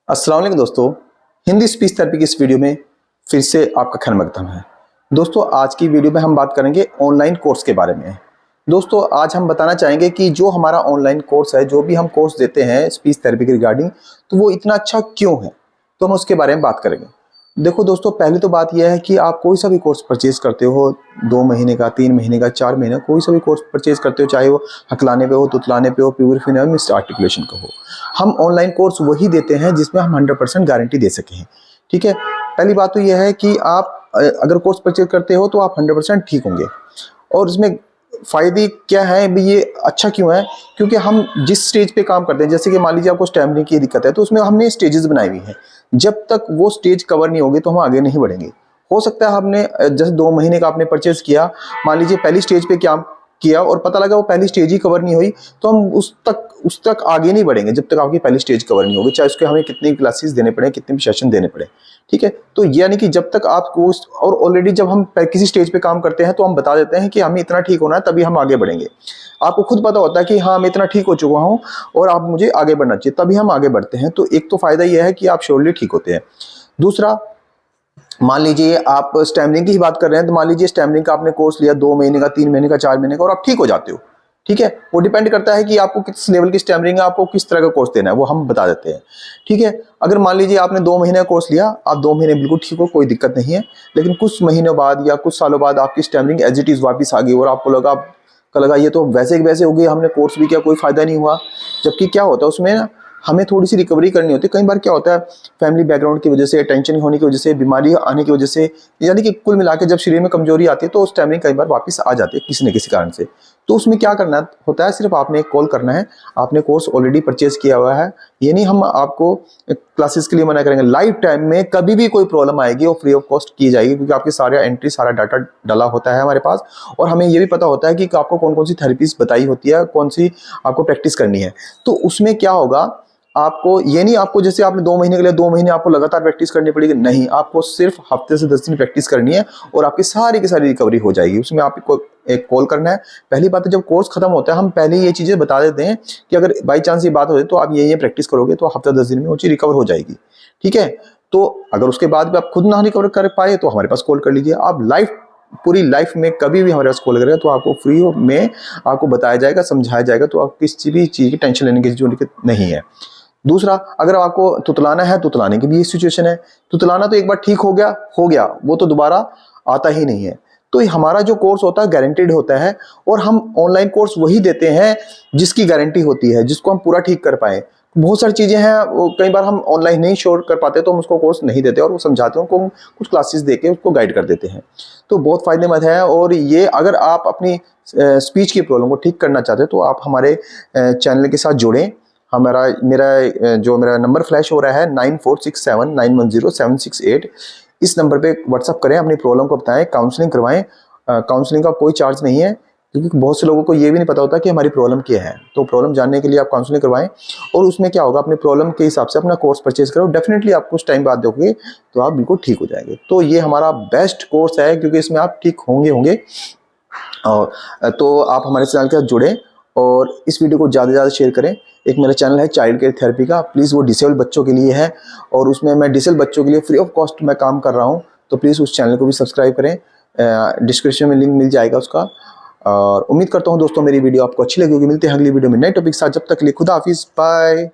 अस्सलाम वालेकुम दोस्तों, हिंदी स्पीच थेरेपी की इस वीडियो में फिर से आपका खैर मकदम है। दोस्तों, आज की वीडियो में हम बात करेंगे ऑनलाइन कोर्स के बारे में। दोस्तों, आज हम बताना चाहेंगे कि जो हमारा ऑनलाइन कोर्स है, जो भी हम कोर्स देते हैं स्पीच थेरेपी के रिगार्डिंग, तो वो इतना अच्छा क्यों है, तो हम उसके बारे में बात करेंगे। देखो दोस्तों, पहली तो बात यह है कि आप कोई सा भी कोर्स परचेज़ करते हो, 2 महीने का, 3 महीने का, 4 महीने का, कोई सा भी कोर्स परचेज़ करते हो, चाहे वो हकलाने पे हो, तुतलाने पे हो, प्यूरिफाई में मिस आर्टिकुलेशन का हो। हम ऑनलाइन कोर्स वही देते हैं जिसमें हम 100% गारंटी दे सकें। ठीक है, पहली बात तो यह है कि आप अगर कोर्स परचेज़ करते हो तो आप 100% ठीक होंगे। और इसमें फ़ायदे क्या है भी, ये अच्छा क्यों है? क्योंकि हम जिस स्टेज पे काम करते हैं, जैसे कि मान लीजिए आपको स्टैमिना की दिक्कत है, तो उसमें हमने स्टेजेस बनाई हुई हैं। जब तक वो स्टेज कवर नहीं होगी तो हम आगे नहीं बढ़ेंगे। हो सकता है आपने जैसे 2 महीने का आपने परचेज़ किया, मान लीजिए पहली स्टेज पे क्या किया और पता लगा वो पहली स्टेज ही कवर नहीं हुई, तो हम उस तक आगे नहीं बढ़ेंगे जब तक आपकी पहली स्टेज कवर नहीं होगी, चाहे उसके हमें कितनी क्लासेस देने पड़े, कितने भी सेशन देने पड़े। ठीक है, तो यानी कि जब तक आप कोर्स, और ऑलरेडी जब हम किसी स्टेज पे काम करते हैं तो हम बता देते हैं कि हमें इतना ठीक होना है तभी हम आगे बढ़ेंगे। आपको खुद पता होता है कि हाँ, मैं इतना ठीक हो चुका हूँ और आप मुझे आगे बढ़ना चाहिए, तभी हम आगे बढ़ते हैं। तो एक तो फायदा यह है कि आप श्योरली ठीक होते हैं। दूसरा, मान लीजिए आप स्टैमरिंग की ही बात कर रहे हैं, तो मान लीजिए स्टैमरिंग का आपने कोर्स लिया 2 महीने का, 3 महीने का, 4 महीने का, और आप ठीक हो जाते हो। ठीक है, वो डिपेंड करता है कि आपको किस लेवल की स्टैमरिंग है, आपको किस तरह का कोर्स देना है, वो हम बता देते हैं। ठीक है, अगर मान लीजिए आपने 2 महीने का कोर्स लिया, आप 2 महीने बिल्कुल ठीक हो, कोई दिक्कत नहीं है, लेकिन कुछ महीनों बाद या कुछ सालों बाद आपकी स्टैमरिंग एज इट इज़ वापस आ गई और आपको लगा ये तो वैसे ही वैसे हो गई, हमने कोर्स भी किया, कोई फायदा नहीं हुआ। जबकि क्या होता है उसमें ना, हमें थोड़ी सी रिकवरी करनी होती है। कई बार क्या होता है, फैमिली बैकग्राउंड की वजह से, टेंशन होने की वजह से, बीमारी आने की वजह से, यानी कि कुल मिला के जब शरीर में कमजोरी आती है तो स्टैमिना कई बार वापस आ जाती है किसी न किसी कारण से। तो उसमें क्या करना होता है, सिर्फ आपने एक कॉल करना है। आपने कोर्स ऑलरेडी परचेज किया हुआ है, ये नहीं हम आपको क्लासेस के लिए मना करेंगे। लाइफ टाइम में कभी भी कोई प्रॉब्लम आएगी वो फ्री ऑफ कॉस्ट की जाएगी, क्योंकि आपके सारे एंट्री, सारा डाटा डाला होता है हमारे पास, और हमें ये भी पता होता है कि आपको कौन कौन सी थेरेपीज बताई होती है, कौन सी आपको प्रैक्टिस करनी है। तो उसमें क्या होगा, आपको ये नहीं, आपको जैसे आपने 2 महीने के लिए 2 महीने आपको लगातार प्रैक्टिस करनी पड़ेगी, नहीं, आपको सिर्फ हफ्ते से 10 दिन प्रैक्टिस करनी है और आपकी सारी की सारी रिकवरी हो जाएगी। उसमें आपको एक कॉल करना है। पहली बात है, जब कोर्स खत्म होता है हम पहले ये चीज़ें बता देते हैं कि अगर बाई चांस ये बात हो जाए तो आप ये प्रैक्टिस करोगे तो हफ्ते 10 दिन में वो चीज़ रिकवर हो जाएगी। ठीक है, तो अगर उसके बाद भी आप खुद ना रिकवर कर पाए तो हमारे पास कॉल कर लीजिए। आप पूरी लाइफ में कभी भी हमारे पास कॉल करेगा तो आपको फ्री में आपको बताया जाएगा, समझाया जाएगा, तो आप किसी भी चीज़ की टेंशन लेने की जरूरत नहीं है। दूसरा, अगर आपको तुतलाना है, तुतलाने की भी सिचुएशन है। तुतलाना तो एक बार ठीक हो गया, वो तो दोबारा आता ही नहीं है। तो हमारा जो कोर्स होता है गारंटीड होता है, और हम ऑनलाइन कोर्स वही देते हैं जिसकी गारंटी होती है, जिसको हम पूरा ठीक कर पाए। बहुत सारी चीज़ें हैं, वो कई बार हम ऑनलाइन नहीं श्योर कर पाते तो हम उसको कोर्स नहीं देते और वो समझाते हैं, उनको हम कुछ क्लासेस देके उसको गाइड कर देते हैं। तो बहुत फ़ायदेमंद है। और ये अगर आप अपनी स्पीच की प्रॉब्लम को ठीक करना चाहते हैं तो आप हमारे चैनल के साथ जुड़ें। मेरा नंबर फ्लैश हो रहा है 9467910768। इस नंबर पे व्हाट्सअप करें, अपनी प्रॉब्लम को बताएं, काउंसलिंग करवाएं। काउंसलिंग का कोई चार्ज नहीं है, क्योंकि बहुत से लोगों को ये भी नहीं पता होता कि हमारी प्रॉब्लम क्या है। तो प्रॉब्लम जानने के लिए आप काउंसलिंग करवाएं, और उसमें क्या होगा, अपनी प्रॉब्लम के हिसाब से अपना कोर्स परचेज करो। डेफिनेटली आप कुछ टाइम बाद देखोगे तो आप बिल्कुल ठीक हो जाएंगे। तो ये हमारा बेस्ट कोर्स है, क्योंकि इसमें आप ठीक होंगे। और तो आप हमारे चैनल के साथ जुड़ें और इस वीडियो को ज़्यादा से ज़्यादा शेयर करें। एक मेरा चैनल है चाइल्ड केयर थेरेपी का, प्लीज़ वो डिसेबल बच्चों के लिए है, और उसमें मैं डिसेबल बच्चों के लिए फ्री ऑफ कॉस्ट मैं काम कर रहा हूँ। तो प्लीज़ उस चैनल को भी सब्सक्राइब करें, डिस्क्रिप्शन में लिंक मिल जाएगा उसका। और उम्मीद करता हूँ दोस्तों मेरी वीडियो आपको अच्छी लगी होगी। मिलते हैं अगली वीडियो में नए टॉपिक के साथ, जब तक के लिए खुदा हाफिज़, बाय।